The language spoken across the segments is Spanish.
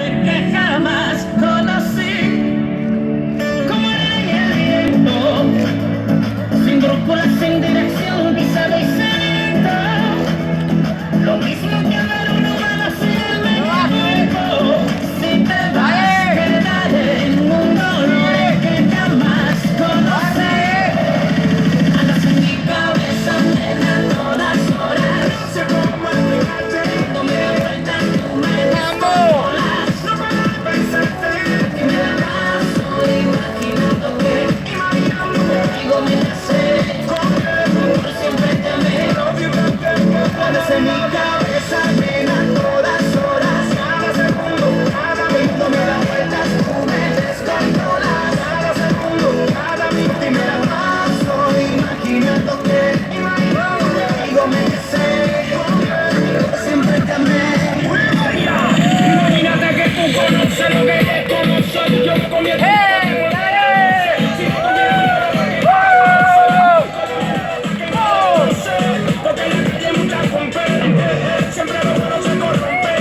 Que jamás conocí, como era el viento, sin brújula, sin dirección, pisado y sediento. Lo mismo que ver un humano sin el mecanismo. Si te vas, quedaré en un dolor que jamás conocí. Andas en mi cabeza, nena, todas horas. No sé cómo explicarte, no me da vuelta, tú me descontrolas. No puedo pensarte, y me la paso imaginando que contigo me nace. Por siempre te amé. Andas en mi cabeza, nena, todas horas. Cada segundo, cada minuto me da vueltas, tú me descontrolas. Cada segundo, cada minuto y me la paso imaginando que contigo me casé. Siempre te amé. Imagínate que tú conoces lo que es como soy yo con mi si tú tuvieras porque en la calle muchas competen, siempre lo bueno se corrompe,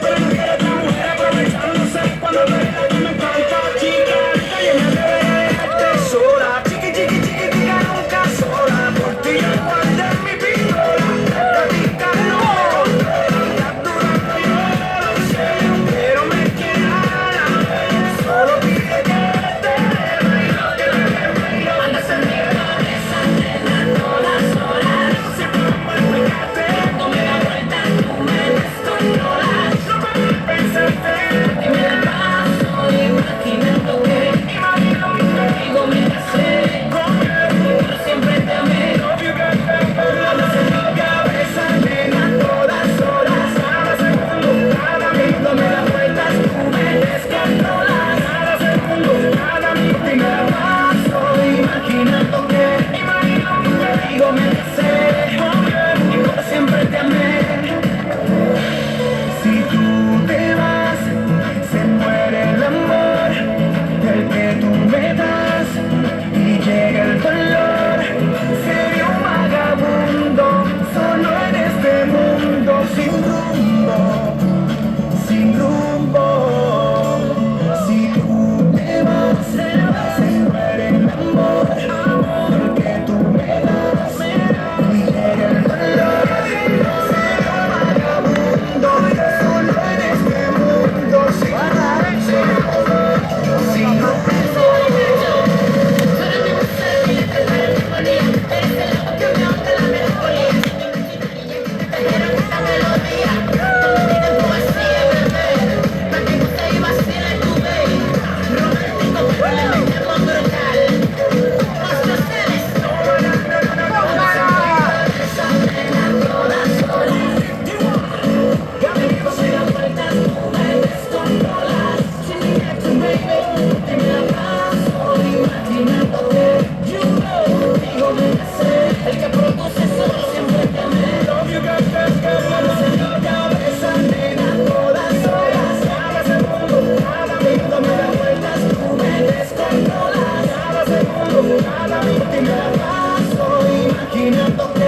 pero no quiere otra mujer aprovechándose cuando tú eres la que me encanta, chica, en la calle me atreveré a dejarte sola, chiqui, chiqui, chiquitica, nunca sola, por ti yo guardé mi pistola, táctica no me controla, capturando yo lo sé, pero me quiere a la vez, solo pide que te bailo, andas en mi cabeza, nena, todas horas, no sé cómo explicarte, no me da vuelta, tú me descontrolas, no puedo pensarte, y me la paso imaginando que contigo me casé, por siempre te amé, andas en mi cabeza, nena, todas horas, cada segundo, cada minuto me da vueltas, tú me descontrolas, cada segundo, cada minuto y me la paso imaginando que contigo me casé, y por siempre te amé. Si tú te vas, se muere el amor del que tú me das y llega el dolor. Seré un vagabundo solo en este mundo sin rumbo, sin rumbo. Si tú te vas, se muere el amor del que tú me das y llega el dolor. Seré un vagabundo solo en este mundo sin rumbo, sin rumbo. El que produce solo siempre te amé. Andas en mi cabeza, nena, todas horas. Cada segundo, cada minuto me da vueltas, tú me descontrolas. Cada segundo, cada minuto y me la paso imaginando que